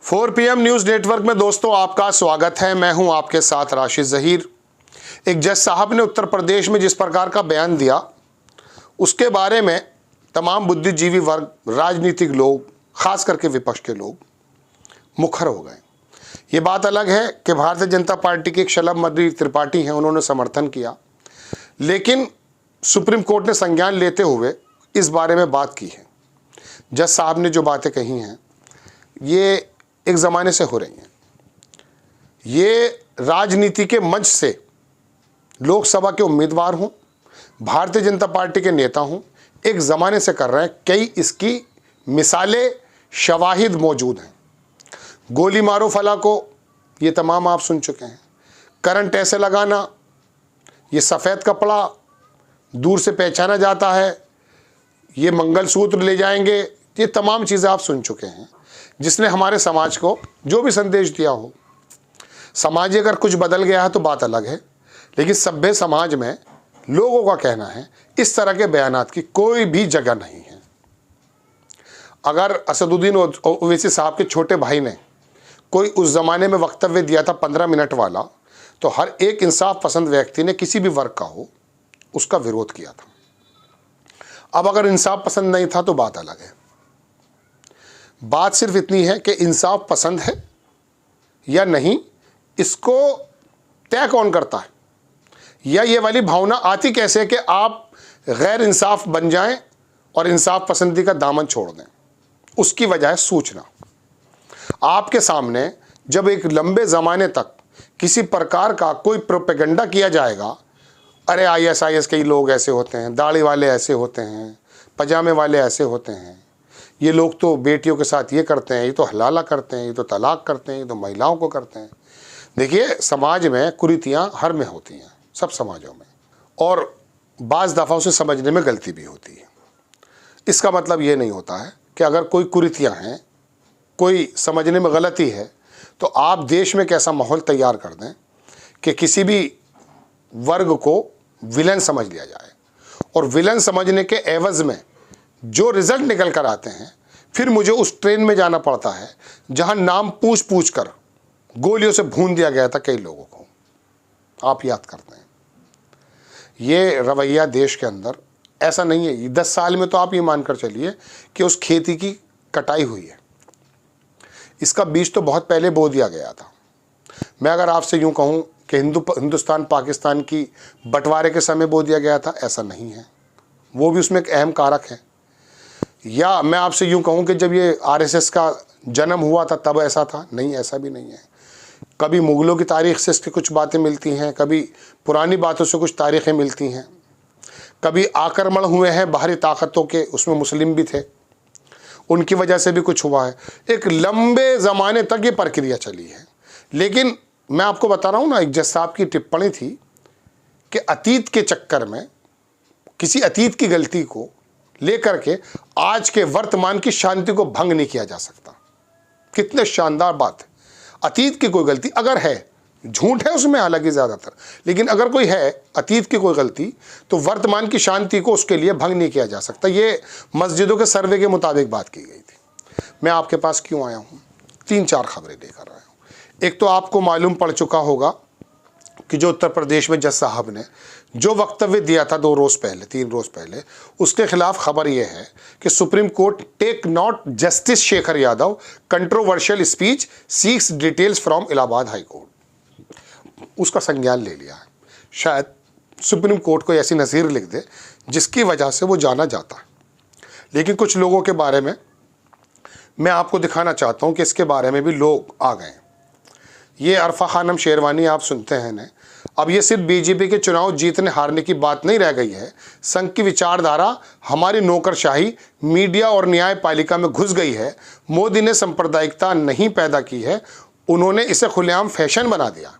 4 PM news network में दोस्तों आपका स्वागत है। मैं हूं आपके साथ राशिद ज़हीर। एक जज साहब ने उत्तर प्रदेश में जिस प्रकार का बयान दिया उसके बारे में तमाम बुद्धिजीवी वर्ग, राजनीतिक लोग, खास करके विपक्ष के लोग मुखर हो गए। ये बात अलग है कि भारतीय जनता पार्टी के एक शलभ मर्दी त्रिपाठी हैं, उन्होंने समर्थन किया, लेकिन सुप्रीम कोर्ट ने संज्ञान लेते हुए इस बारे में बात की है। जज साहब ने जो बातें कही हैं ये एक ज़माने से हो रही हैं। ये राजनीति के मंच से लोकसभा के उम्मीदवार हों, भारतीय जनता पार्टी के नेता हों, एक ज़माने से कर रहे हैं। कई इसकी मिसालें, शवाहिद मौजूद हैं। गोली मारो फला को, ये तमाम आप सुन चुके हैं। करंट ऐसे लगाना, ये सफ़ेद कपड़ा दूर से पहचाना जाता है, ये मंगलसूत्र ले जाएंगे, ये तमाम चीज़ें आप सुन चुके हैं, जिसने हमारे समाज को जो भी संदेश दिया हो। समाज अगर कुछ बदल गया है तो बात अलग है, लेकिन सभ्य समाज में लोगों का कहना है इस तरह के बयानात की कोई भी जगह नहीं है। अगर असदुद्दीन ओवैसी साहब के छोटे भाई ने कोई उस ज़माने में वक्तव्य दिया था 15 मिनट वाला, तो हर एक इंसाफ पसंद व्यक्ति ने, किसी भी वर्ग का हो, उसका विरोध किया था। अब अगर इंसाफ पसंद नहीं था तो बात अलग है। बात सिर्फ इतनी है कि इंसाफ पसंद है या नहीं, इसको तय कौन करता है, या ये वाली भावना आती कैसे कि आप गैर इंसाफ बन जाएं और इंसाफ पसंदी का दामन छोड़ दें। उसकी वजह है सूचना। आपके सामने जब एक लंबे ज़माने तक किसी प्रकार का कोई प्रोपेगेंडा किया जाएगा, अरे ISIS के लोग ऐसे होते हैं, दाढ़ी वाले ऐसे होते हैं, पजामे वाले ऐसे होते हैं, ये लोग तो बेटियों के साथ ये करते हैं, ये तो हलाला करते हैं, ये तो तलाक करते हैं, ये तो महिलाओं को करते हैं। देखिए, समाज में कुरीतियाँ हर में होती हैं, सब समाजों में, और बाज़ दफ़ा उसे समझने में गलती भी होती है। इसका मतलब ये नहीं होता है कि अगर कोई कुरीतियाँ हैं, कोई समझने में गलती है, तो आप देश में कैसा माहौल तैयार कर दें कि किसी भी वर्ग को विलन समझ लिया जाए, और विलन समझने के एवज़ में जो रिज़ल्ट निकल कर आते हैं, फिर मुझे उस ट्रेन में जाना पड़ता है जहां नाम पूछ पूछ कर गोलियों से भून दिया गया था कई लोगों को। आप याद करते हैं, ये रवैया देश के अंदर ऐसा नहीं है। 10 साल में तो आप ये मानकर चलिए कि उस खेती की कटाई हुई है। इसका बीज तो बहुत पहले बो दिया गया था। मैं अगर आपसे यूं कहूं कि हिंदुस्तान पाकिस्तान की बंटवारे के समय बो दिया गया था, ऐसा नहीं है। वो भी उसमें एक अहम कारक है। या मैं आपसे यूं कहूं कि जब ये RSS का जन्म हुआ था तब ऐसा था, नहीं, ऐसा भी नहीं है। कभी मुग़लों की तारीख़ से इसकी कुछ बातें मिलती हैं, कभी पुरानी बातों से कुछ तारीख़ें मिलती हैं, कभी आक्रमण हुए हैं बाहरी ताकतों के, उसमें मुस्लिम भी थे, उनकी वजह से भी कुछ हुआ है। एक लंबे ज़माने तक ये प्रक्रिया चली है। लेकिन मैं आपको बता रहा हूँ ना, एक जज साहब की टिप्पणी थी कि अतीत के चक्कर में, किसी अतीत की गलती को लेकर के आज के वर्तमान की शांति को भंग नहीं किया जा सकता। कितने शानदार बात है। अतीत की कोई गलती अगर है, झूठ है उसमें हालांकि ज़्यादातर, लेकिन अगर कोई है अतीत की कोई गलती, तो वर्तमान की शांति को उसके लिए भंग नहीं किया जा सकता। ये मस्जिदों के सर्वे के मुताबिक बात की गई थी। मैं आपके पास क्यों आया हूँ? 3-4 खबरें लेकर आया हूँ। एक तो आपको मालूम पड़ चुका होगा कि जो उत्तर प्रदेश में जज साहब ने जो वक्तव्य दिया था 2 रोज़ पहले, 3 रोज़ पहले, उसके खिलाफ खबर यह है कि Supreme Court take note justice Shekhar Yadav controversial speech seeks details from Allahabad High Court. उसका संज्ञान ले लिया है। शायद सुप्रीम कोर्ट को ऐसी नज़ीर लिख दे जिसकी वजह से वो जाना जाता है। लेकिन कुछ लोगों के बारे में मैं आपको दिखाना चाहता हूँ कि इसके बारे में भी लोग आ गए। ये अरफा खानम शेरवानी आप सुनते हैं ना। अब ये सिर्फ बीजेपी के चुनाव जीतने हारने की बात नहीं रह गई है। संघ की विचारधारा, हमारी नौकरशाही, मीडिया और न्यायपालिका में घुस गई है। मोदी ने सांप्रदायिकता नहीं पैदा की है, उन्होंने इसे खुलेआम फैशन बना दिया।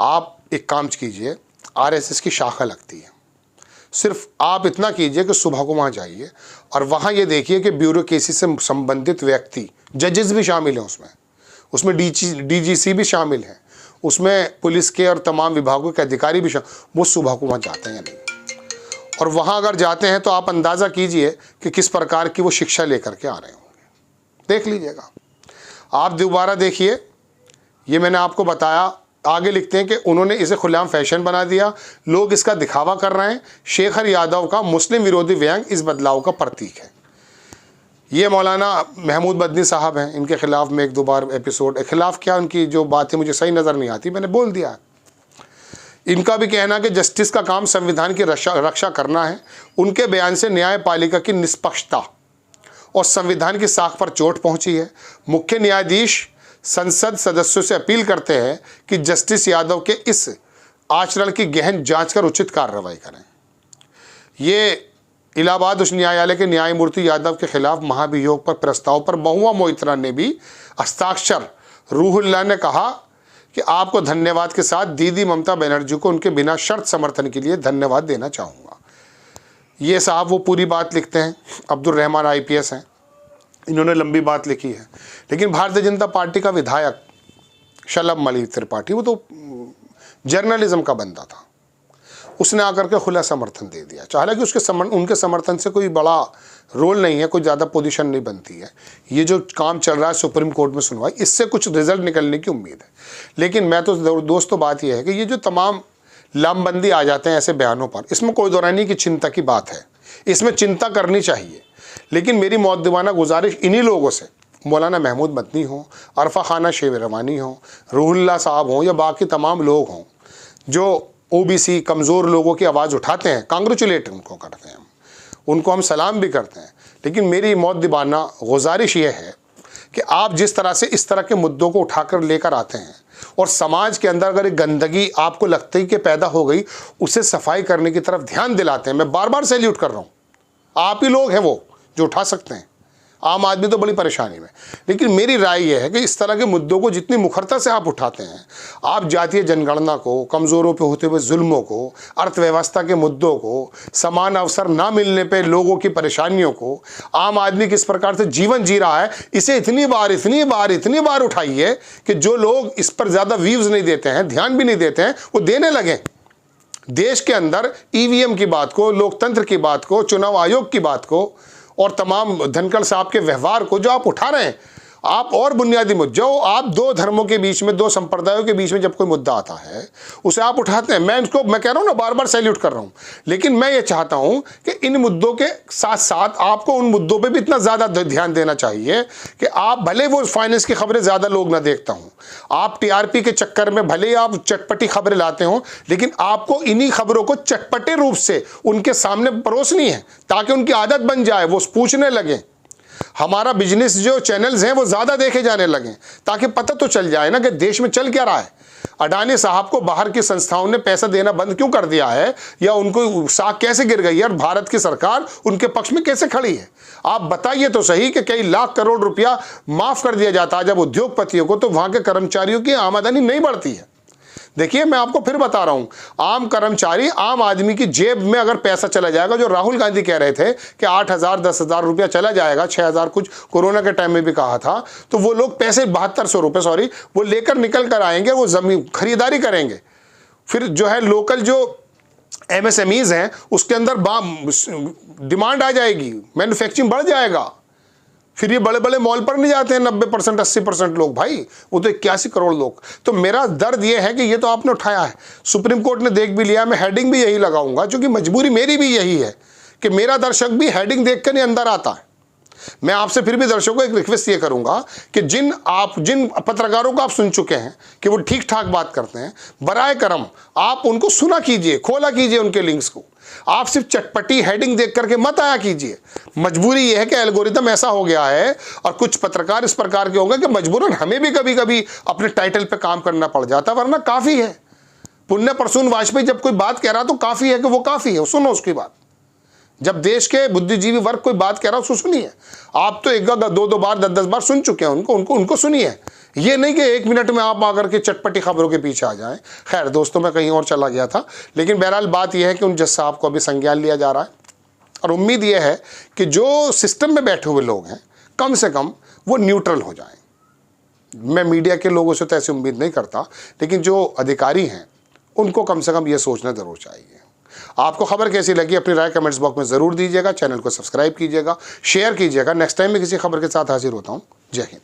आप एक काम कीजिए, RSS की शाखा लगती है, सिर्फ आप इतना कीजिए कि सुबह को वहाँ जाइए और वहाँ ये देखिए कि ब्यूरोक्रेसी से संबंधित व्यक्ति, जजेस भी शामिल हैं उसमें DGC भी शामिल हैं, उसमें पुलिस के और तमाम विभागों के अधिकारी भी वो सुबह को वहाँ जाते हैं या नहीं। और वहाँ अगर जाते हैं तो आप अंदाज़ा कीजिए कि किस प्रकार की वो शिक्षा लेकर के आ रहे होंगे। देख लीजिएगा। आप दोबारा देखिए, ये मैंने आपको बताया। आगे लिखते हैं कि उन्होंने इसे खुलेआम फैशन बना दिया, लोग इसका दिखावा कर रहे हैं। शेखर यादव का मुस्लिम विरोधी व्यंग इस बदलाव का प्रतीक है। ये मौलाना महमूद मदनी साहब हैं, इनके खिलाफ में 1-2 बार एपिसोड, खिलाफ क्या, उनकी जो बातें मुझे सही नज़र नहीं आती, मैंने बोल दिया। इनका भी कहना कि जस्टिस का काम संविधान की रक्षा करना है। उनके बयान से न्यायपालिका की निष्पक्षता और संविधान की साख पर चोट पहुंची है। मुख्य न्यायाधीश संसद सदस्यों से अपील करते हैं कि जस्टिस यादव के इस आचरण की गहन जांच कर उचित कार्रवाई करें। ये इलाहाबाद उच्च न्यायालय के न्यायमूर्ति यादव के खिलाफ महाभियोग पर प्रस्ताव पर महुआ मोइत्रा ने भी हस्ताक्षर। रूहुल्लाह ने कहा कि आपको धन्यवाद के साथ दीदी ममता बनर्जी को उनके बिना शर्त समर्थन के लिए धन्यवाद देना चाहूँगा। ये साहब वो पूरी बात लिखते हैं। अब्दुल रहमान IPS हैं, इन्होंने लंबी बात लिखी है। लेकिन भारतीय जनता पार्टी का विधायक शलभ मणि त्रिपाठी, वो तो जर्नलिज्म का बंदा था, उसने आकर के खुला समर्थन दे दिया। हालांकि उनके समर्थन से कोई बड़ा रोल नहीं है, कोई ज़्यादा पोजीशन नहीं बनती है। ये जो काम चल रहा है सुप्रीम कोर्ट में सुनवाई, इससे कुछ रिजल्ट निकलने की उम्मीद है। लेकिन मैं तो दोस्तों बात यह है कि ये जो तमाम लामबंदी आ जाते हैं ऐसे बयानों पर, इसमें कोई दोहरानी की चिंता की बात है, इसमें चिंता करनी चाहिए। लेकिन मेरी मौद्दीबाना गुजारिश इन्हीं लोगों से, मौलाना महमूद मदनी हो, अरफा खाना शेरवानी हो, रूहुल्लाह साहब हों या बाकी तमाम लोग हों जो OBC कमज़ोर लोगों की आवाज़ उठाते हैं, कांग्रेचुलेट उनको करते हैं, उनको हम सलाम भी करते हैं। लेकिन मेरी मौद्दीबाना गुजारिश ये है कि आप जिस तरह से इस तरह के मुद्दों को उठाकर लेकर आते हैं और समाज के अंदर अगर एक गंदगी आपको लगती है कि पैदा हो गई, उसे सफाई करने की तरफ ध्यान दिलाते हैं। मैं बार बार सैल्यूट कर रहा हूँ, आप ही लोग हैं वो जो उठा सकते हैं। आम आदमी तो बड़ी परेशानी में। लेकिन मेरी राय यह है कि इस तरह के मुद्दों को जितनी मुखरता से आप उठाते हैं, आप जातीय जनगणना को, कमज़ोरों पे होते हुए जुल्मों को, अर्थव्यवस्था के मुद्दों को, समान अवसर ना मिलने पे लोगों की परेशानियों को, आम आदमी किस प्रकार से जीवन जी रहा है, इसे इतनी बार उठाइए कि जो लोग इस पर ज़्यादा व्यूज़ नहीं देते हैं, ध्यान भी नहीं देते हैं, वो देने लगें। देश के अंदर EVM की बात को, लोकतंत्र की बात को, चुनाव आयोग की बात को और तमाम धनखड़ साहब के व्यवहार को जो आप उठा रहे हैं, आप और बुनियादी मुद्दे, जो आप 2 धर्मों के बीच में, 2 संप्रदायों के बीच में जब कोई मुद्दा आता है उसे आप उठाते हैं। मैं कह रहा हूँ ना, बार बार सैल्यूट कर रहा हूँ। लेकिन मैं ये चाहता हूँ कि इन मुद्दों के साथ साथ आपको उन मुद्दों पे भी इतना ज़्यादा ध्यान देना चाहिए कि आप भले वो फाइनेंस की खबरें ज़्यादा लोग ना देखता हूँ, आप TRP के चक्कर में भले आप चटपटी खबरें लाते हो, लेकिन आपको इन्हीं खबरों को चटपटे रूप से उनके सामने परोसनी है ताकि उनकी आदत बन जाए, वो पूछने लगे। हमारा बिजनेस जो चैनल्स हैं वो ज़्यादा देखे जाने लगे ताकि पता तो चल जाए ना कि देश में चल क्या रहा है। अडानी साहब को बाहर की संस्थाओं ने पैसा देना बंद क्यों कर दिया है, या उनको साख कैसे गिर गई है और भारत की सरकार उनके पक्ष में कैसे खड़ी है? आप बताइए तो सही कि कई लाख करोड़ रुपया माफ़ कर दिया जाता है जब उद्योगपतियों को, तो वहाँ के कर्मचारियों की आमदनी नहीं बढ़ती है। देखिए, मैं आपको फिर बता रहा हूं, आम कर्मचारी, आम आदमी की जेब में अगर पैसा चला जाएगा, जो राहुल गांधी कह रहे थे कि 8,000 10,000 रुपया चला जाएगा, 6,000 कुछ कोरोना के टाइम में भी कहा था, तो वो लोग पैसे 7200 रुपये वो लेकर निकल कर आएंगे, वो जमीन खरीदारी करेंगे। फिर जो है लोकल जो MSMEs हैं उसके अंदर डिमांड आ जाएगी, मैन्युफैक्चरिंग बढ़ जाएगा। फिर ये बड़े बड़े मॉल पर नहीं जाते हैं 90% 80% लोग, भाई वो तो 81 करोड़ लोग। तो मेरा दर्द ये है कि ये तो आपने उठाया है, सुप्रीम कोर्ट ने देख भी लिया, मैं हेडिंग भी यही लगाऊंगा, क्योंकि मजबूरी मेरी भी यही है कि मेरा दर्शक भी हेडिंग देख कर नहीं अंदर आता है। मैं आपसे फिर भी दर्शकों को एक रिक्वेस्ट ये करूंगा कि जिन पत्रकारों को आप सुन चुके हैं कि वो ठीक ठाक बात करते हैं, बराए करम आप उनको सुना कीजिए, खोला कीजिए उनके लिंक्स को। आप सिर्फ चटपटी हेडिंग देख करके मत आया कीजिए। मजबूरी यह है कि एल्गोरिदम ऐसा हो गया है और कुछ पत्रकार इस प्रकार के होंगे कि मजबूरन हमें भी कभी कभी अपने टाइटल पे काम करना पड़ जाता, वरना काफ़ी है। पुण्य प्रसून वाजपेयी जब कोई बात कह रहा तो काफ़ी है कि वो काफ़ी है, सुनो उसकी बात। जब देश के बुद्धिजीवी वर्ग कोई बात कह रहा उसको सुनिए। आप तो 1-2 बार 10 बार सुन चुके हैं उनको सुनिए। ये नहीं कि 1 मिनट में आप आकर के चटपटी खबरों के पीछे आ जाएं। खैर दोस्तों, मैं कहीं और चला गया था, लेकिन बहरहाल बात यह है कि उन जज साहब को अभी संज्ञान लिया जा रहा है और उम्मीद यह है कि जो सिस्टम में बैठे हुए लोग हैं कम से कम वो न्यूट्रल हो जाएं। मैं मीडिया के लोगों से तो ऐसी उम्मीद नहीं करता, लेकिन जो अधिकारी हैं उनको कम से कम ये सोचना ज़रूर चाहिए। आपको खबर कैसी लगी अपनी राय कमेंट्स बॉक्स में ज़रूर दीजिएगा। चैनल को सब्सक्राइब कीजिएगा, शेयर कीजिएगा। नेक्स्ट टाइम मैं किसी खबर के साथ हाजिर होता हूँ। जय हिंद।